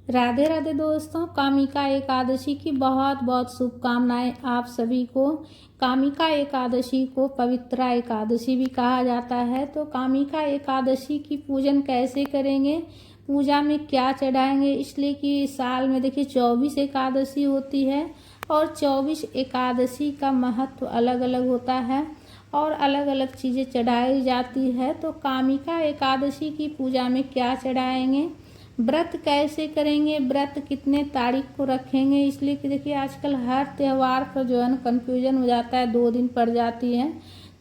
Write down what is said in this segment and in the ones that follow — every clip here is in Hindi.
राधे राधे दोस्तों, कामिका एकादशी की बहुत बहुत शुभकामनाएं आप सभी को। कामिका एकादशी को पवित्रा एकादशी भी कहा जाता है। तो कामिका एकादशी की पूजन कैसे करेंगे, पूजा में क्या चढ़ाएंगे, इसलिए कि साल में देखिए 24 एकादशी होती है और 24 एकादशी का महत्व अलग अलग होता है और अलग अलग चीज़ें चढ़ाई जाती है। तो कामिका एकादशी की पूजा में क्या चढ़ाएंगे, व्रत कैसे करेंगे, व्रत कितने तारीख को रखेंगे, इसलिए कि देखिए आजकल हर त्यौहार पर जो है ना कन्फ्यूजन हो जाता है, 2 दिन पड़ जाती है।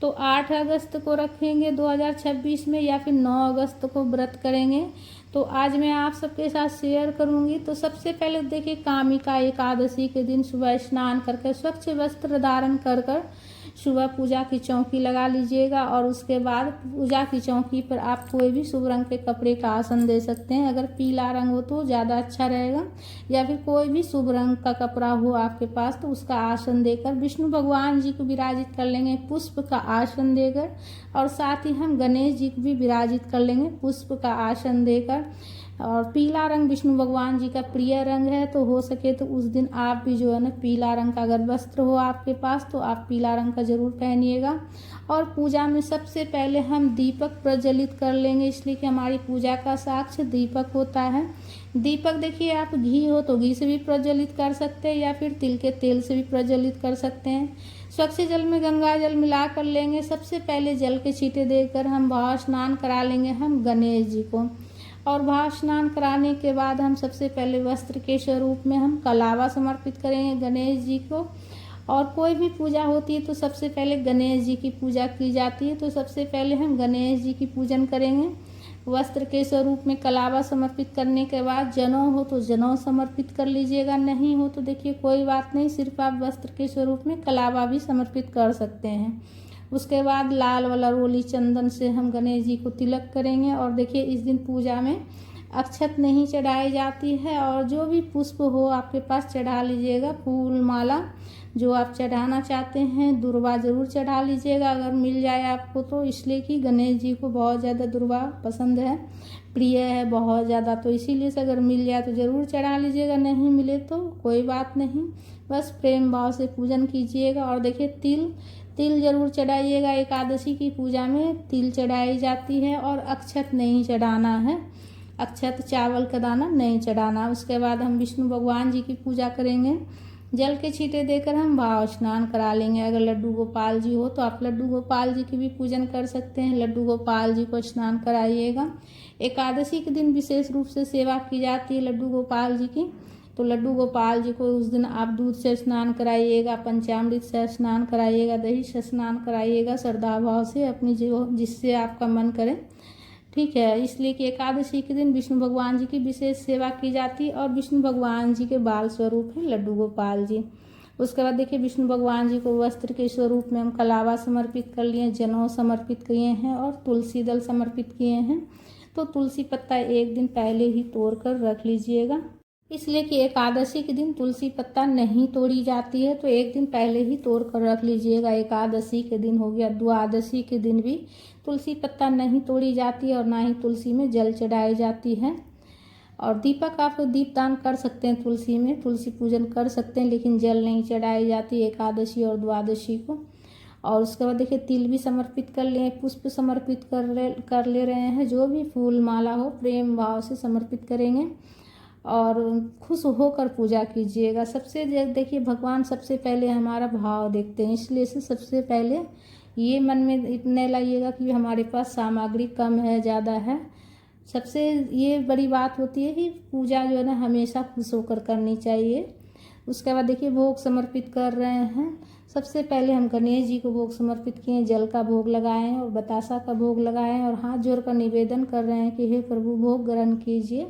तो 8 अगस्त को रखेंगे 2026 में या फिर 9 अगस्त को व्रत करेंगे। तो आज मैं आप सबके साथ शेयर करूंगी। तो सबसे पहले देखिए कामिका एकादशी के दिन सुबह स्नान करके स्वच्छ वस्त्र धारण कर सुबह पूजा की चौकी लगा लीजिएगा और उसके बाद पूजा की चौकी पर आप कोई भी शुभ रंग के कपड़े का आसन दे सकते हैं। अगर पीला रंग हो तो ज़्यादा अच्छा रहेगा, या फिर कोई भी शुभ रंग का कपड़ा हो आपके पास तो उसका आसन देकर विष्णु भगवान जी को विराजित कर लेंगे पुष्प का आसन देकर, और साथ ही हम गणेश जी को भी विराजित कर लेंगे पुष्प का आसन देकर। और पीला रंग विष्णु भगवान जी का प्रिय रंग है, तो हो सके तो उस दिन आप भी जो है ना पीला रंग का अगर वस्त्र हो आपके पास तो आप पीला रंग का जरूर पहनिएगा। और पूजा में सबसे पहले हम दीपक प्रज्वलित कर लेंगे, इसलिए कि हमारी पूजा का साक्ष्य दीपक होता है। दीपक देखिए आप घी हो तो घी से भी प्रज्वलित कर सकते हैं या फिर तिल के तेल से भी प्रज्वलित कर सकते हैं। स्वच्छ जल में गंगा जल मिला कर लेंगे। सबसे पहले जल के छींटे देकर हम भाव स्नान करा लेंगे हम गणेश जी को, और भाव स्नान कराने के बाद हम सबसे पहले वस्त्र के स्वरूप में हम कलावा समर्पित करेंगे गणेश जी को। और कोई भी पूजा होती है तो सबसे पहले गणेश जी की पूजा की जाती है, तो सबसे पहले हम गणेश जी की पूजन करेंगे। वस्त्र के स्वरूप में कलावा समर्पित करने के बाद जनेऊ हो तो जनेऊ समर्पित कर लीजिएगा, नहीं हो तो देखिए कोई बात नहीं, सिर्फ आप वस्त्र के स्वरूप में कलावा भी समर्पित कर सकते हैं। उसके बाद लाल वाला रोली चंदन से हम गणेश जी को तिलक करेंगे। और देखिए इस दिन पूजा में अक्षत नहीं चढ़ाई जाती है, और जो भी पुष्प हो आपके पास चढ़ा लीजिएगा, फूल माला जो आप चढ़ाना चाहते हैं। दुर्वा जरूर चढ़ा लीजिएगा अगर मिल जाए आपको तो, इसलिए कि गणेश जी को बहुत ज़्यादा दुर्वा पसंद है, प्रिय है बहुत ज़्यादा, तो इसीलिए से अगर मिल जाए तो ज़रूर चढ़ा लीजिएगा, नहीं मिले तो कोई बात नहीं, बस प्रेम भाव से पूजन कीजिएगा। और देखिए तिल जरूर चढ़ाइएगा, एकादशी की पूजा में तिल चढ़ाई जाती है। और अक्षत नहीं चढ़ाना है, अक्षत चावल का दाना नहीं चढ़ाना। उसके बाद हम विष्णु भगवान जी की पूजा करेंगे। जल के छींटे देकर हम भाव स्नान करा लेंगे। अगर लड्डू गोपाल जी हो तो आप लड्डू गोपाल जी की भी पूजन कर सकते हैं, लड्डू गोपाल जी को स्नान कराइएगा। एकादशी के दिन विशेष रूप से सेवा की जाती है लड्डू गोपाल जी की, तो लड्डू गोपाल जी को उस दिन आप दूध से स्नान कराइएगा, पंचामृत से स्नान कराइएगा, दही से स्नान कराइएगा, श्रद्धा भाव से अपनी जो जिससे आपका मन करे, ठीक है। इसलिए कि एकादशी के दिन विष्णु भगवान जी की विशेष सेवा की जाती है, और विष्णु भगवान जी के बाल स्वरूप हैं लड्डू गोपाल जी। उसके बाद देखिए विष्णु भगवान जी को वस्त्र के स्वरूप में हम कलावा समर्पित कर लिए, जनेऊ समर्पित किए हैं और तुलसी दल समर्पित किए हैं। तो तुलसी पत्ता एक दिन पहले ही तोड़ कर रख लीजिएगा, इसलिए कि एकादशी के दिन तुलसी पत्ता नहीं तोड़ी जाती है, तो एक दिन पहले ही तोड़ कर रख लीजिएगा। एकादशी के दिन हो गया, द्वादशी के दिन भी तुलसी पत्ता नहीं तोड़ी जाती है और ना ही तुलसी में जल चढ़ाई जाती है। और दीपक आप दीपदान कर सकते हैं, तुलसी में तुलसी पूजन कर सकते हैं, लेकिन जल नहीं चढ़ाई जाती एकादशी और द्वादशी को। और उसके बाद देखिए तिल भी समर्पित कर लिए, पुष्प समर्पित कर ले रहे हैं, जो भी फूल माला हो प्रेम भाव से समर्पित करेंगे और खुश होकर पूजा कीजिएगा। सबसे देखिए भगवान सबसे पहले हमारा भाव देखते हैं, इसलिए से सबसे पहले ये मन में इतने लाइएगा कि हमारे पास सामग्री कम है ज़्यादा है। सबसे ये बड़ी बात होती है कि पूजा जो है ना हमेशा खुश होकर करनी चाहिए। उसके बाद देखिए भोग समर्पित कर रहे हैं। सबसे पहले हम गणेश जी को भोग समर्पित किए, जल का भोग लगाएं और बतासा का भोग लगाएं और हाथ जोड़कर निवेदन कर रहे हैं कि हे प्रभु भोग ग्रहण कीजिए।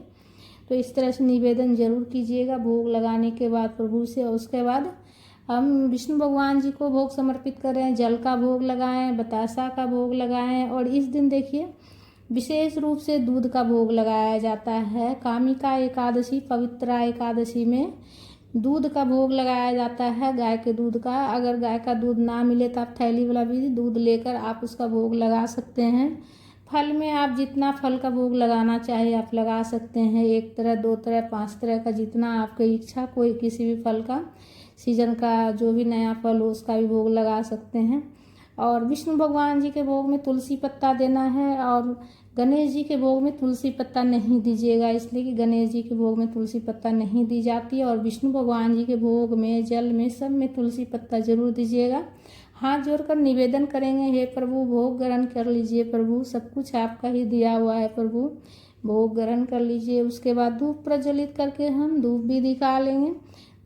तो इस तरह से निवेदन जरूर कीजिएगा भोग लगाने के बाद प्रभु से। और उसके बाद हम विष्णु भगवान जी को भोग समर्पित कर रहे हैं, जल का भोग लगाएं, बतासा का भोग लगाएं। और इस दिन देखिए विशेष रूप से दूध का भोग लगाया जाता है। कामिका एकादशी पवित्रा एकादशी में दूध का भोग लगाया जाता है, गाय के दूध का। अगर गाय का दूध ना मिले तो आप थैली वाला भी दूध लेकर आप उसका भोग लगा सकते हैं। फल में आप जितना फल का भोग लगाना चाहे आप लगा सकते हैं, 1 तरह 2 तरह 5 तरह का, जितना आपकी इच्छा, कोई किसी भी फल का, सीजन का जो भी नया फल हो उसका भी भोग लगा सकते हैं। और विष्णु भगवान जी के भोग में तुलसी पत्ता देना है, और गणेश जी के भोग में तुलसी पत्ता नहीं दीजिएगा, इसलिए कि गणेश जी के भोग में तुलसी पत्ता नहीं दी जाती है। और विष्णु भगवान जी के भोग में, जल में, सब में तुलसी पत्ता जरूर दीजिएगा। हाथ जोड़कर निवेदन करेंगे, हे प्रभु भोग ग्रहण कर लीजिए, प्रभु सब कुछ आपका ही दिया हुआ है, प्रभु भोग ग्रहण कर लीजिए। उसके बाद धूप प्रज्वलित करके हम धूप भी दिखा लेंगे।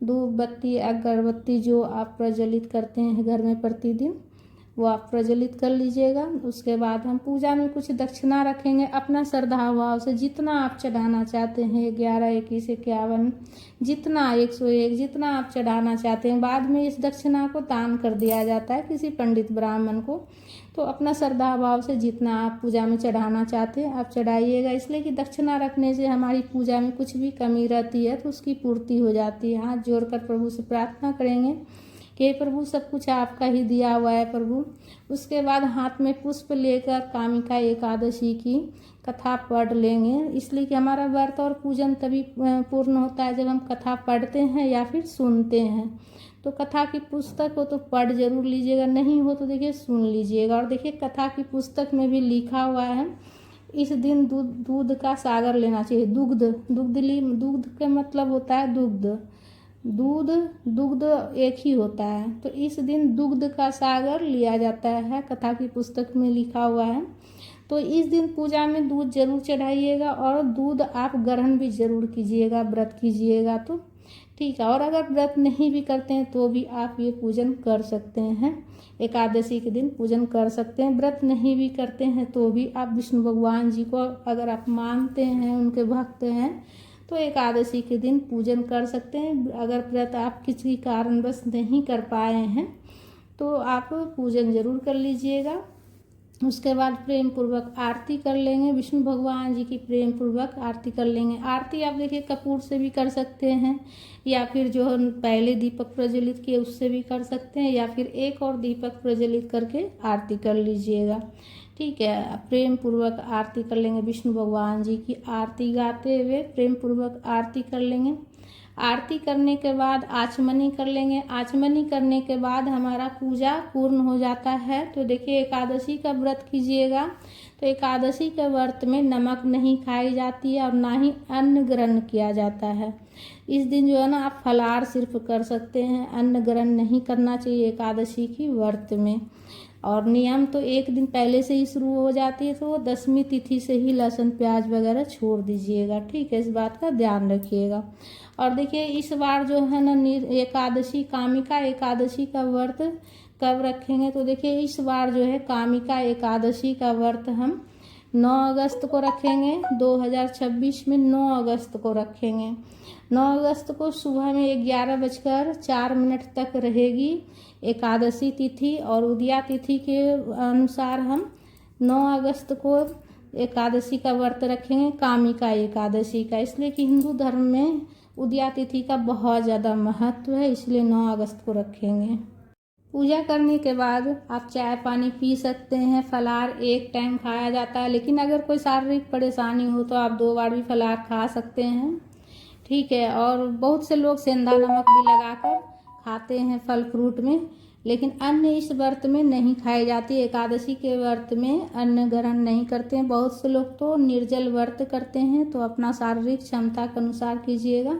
धूप बत्ती अगरबत्ती जो आप प्रज्वलित करते हैं घर में प्रतिदिन, वो आप प्रज्वलित कर लीजिएगा। उसके बाद हम पूजा में कुछ दक्षिणा रखेंगे, अपना श्रद्धा भाव से जितना आप चढ़ाना चाहते हैं, 11, 21, 51, जितना 101, जितना आप चढ़ाना चाहते हैं। बाद में इस दक्षिणा को दान कर दिया जाता है किसी पंडित ब्राह्मण को। तो अपना श्रद्धा भाव से जितना आप पूजा में चढ़ाना चाहते हैं आप चढ़ाइएगा, इसलिए कि दक्षिणा रखने से हमारी पूजा में कुछ भी कमी रहती है तो उसकी पूर्ति हो जाती है। हाथ जोड़कर प्रभु से प्रार्थना करेंगे कि प्रभु सब कुछ आपका ही दिया हुआ है, प्रभु। उसके बाद हाथ में पुष्प लेकर कामिका एकादशी की कथा पढ़ लेंगे, इसलिए कि हमारा व्रत और पूजन तभी पूर्ण होता है जब हम कथा पढ़ते हैं या फिर सुनते हैं। तो कथा की पुस्तक हो तो पढ़ जरूर लीजिएगा, नहीं हो तो देखिए सुन लीजिएगा। और देखिए कथा की पुस्तक में भी लिखा हुआ है, इस दिन दूध का सागर लेना चाहिए। दुग्ध का मतलब होता है दुग्ध एक ही होता है, तो इस दिन दुग्ध का सागर लिया जाता है, कथा की पुस्तक में लिखा हुआ है। तो इस दिन पूजा में दूध जरूर चढ़ाइएगा, और दूध आप ग्रहण भी जरूर कीजिएगा, व्रत कीजिएगा तो ठीक है। और अगर व्रत नहीं भी करते हैं तो भी आप ये पूजन कर सकते हैं, एकादशी के दिन पूजन कर सकते हैं। व्रत नहीं भी करते हैं तो भी आप विष्णु भगवान जी को अगर आप मानते हैं, उनके भक्त हैं, तो एकादशी के दिन पूजन कर सकते हैं। अगर व्रत आप किसी कारणवश नहीं कर पाए हैं तो आप पूजन जरूर कर लीजिएगा। उसके बाद प्रेम पूर्वक आरती कर लेंगे, विष्णु भगवान जी की प्रेम पूर्वक आरती कर लेंगे। आरती आप देखिए कपूर से भी कर सकते हैं, या फिर जो पहले दीपक प्रज्वलित किए उससे भी कर सकते हैं, या फिर एक और दीपक प्रज्वलित करके आरती कर लीजिएगा, ठीक है। प्रेम पूर्वक आरती कर लेंगे, विष्णु भगवान जी की आरती गाते हुए प्रेम पूर्वक आरती कर लेंगे। आरती करने के बाद आचमनी कर लेंगे। आचमनी करने के बाद हमारा पूजा पूर्ण हो जाता है। तो देखिए एकादशी का व्रत कीजिएगा तो एकादशी के व्रत में नमक नहीं खाई जाती है और ना ही अन्न ग्रहण किया जाता है। इस दिन जो है ना आप फलाहार सिर्फ कर सकते हैं, अन्न ग्रहण नहीं करना चाहिए एकादशी की व्रत में। और नियम तो एक दिन पहले से ही शुरू हो जाती है, तो 10वीं तिथि से ही लहसुन प्याज वगैरह छोड़ दीजिएगा, ठीक है। इस बात का ध्यान रखिएगा। और देखिए इस बार जो है ना एकादशी, कामिका एकादशी का व्रत कब रखेंगे, तो देखिए इस बार जो है कामिका एकादशी का व्रत हम 9 अगस्त को रखेंगे। 2026 में 9 अगस्त को रखेंगे। 9 अगस्त को सुबह में 11:04 तक रहेगी एकादशी तिथि, और उदया तिथि के अनुसार हम 9 अगस्त को एकादशी का व्रत रखेंगे, कामिका एकादशी का। इसलिए कि हिंदू धर्म में उदया तिथि का बहुत ज़्यादा महत्व है, इसलिए 9 अगस्त को रखेंगे। पूजा करने के बाद आप चाय पानी पी सकते हैं। फलाहार एक टाइम खाया जाता है, लेकिन अगर कोई शारीरिक परेशानी हो तो आप 2 बार भी फलाहार खा सकते हैं, ठीक है। और बहुत से लोग सेंधा नमक भी लगाकर खाते हैं फल फ्रूट में, लेकिन अन्न इस व्रत में नहीं खाई जाती। एकादशी के व्रत में अन्न ग्रहण नहीं करते हैं। बहुत से लोग तो निर्जल व्रत करते हैं, तो अपना शारीरिक क्षमता के अनुसार कीजिएगा।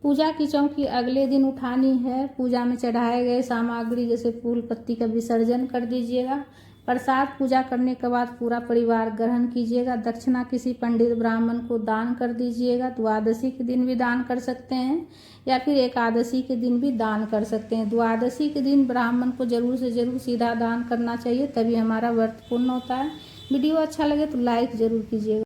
पूजा की चौकी अगले दिन उठानी है। पूजा में चढ़ाए गए सामग्री जैसे फूल पत्ती का विसर्जन कर दीजिएगा। प्रसाद पूजा करने के बाद पूरा परिवार ग्रहण कीजिएगा। दक्षिणा किसी पंडित ब्राह्मण को दान कर दीजिएगा। द्वादशी के दिन भी दान कर सकते हैं, या फिर एकादशी के दिन भी दान कर सकते हैं। द्वादशी के दिन ब्राह्मण को जरूर से जरूर सीधा दान करना चाहिए, तभी हमारा व्रत पूर्ण होता है। वीडियो अच्छा लगे तो लाइक जरूर कीजिएगा।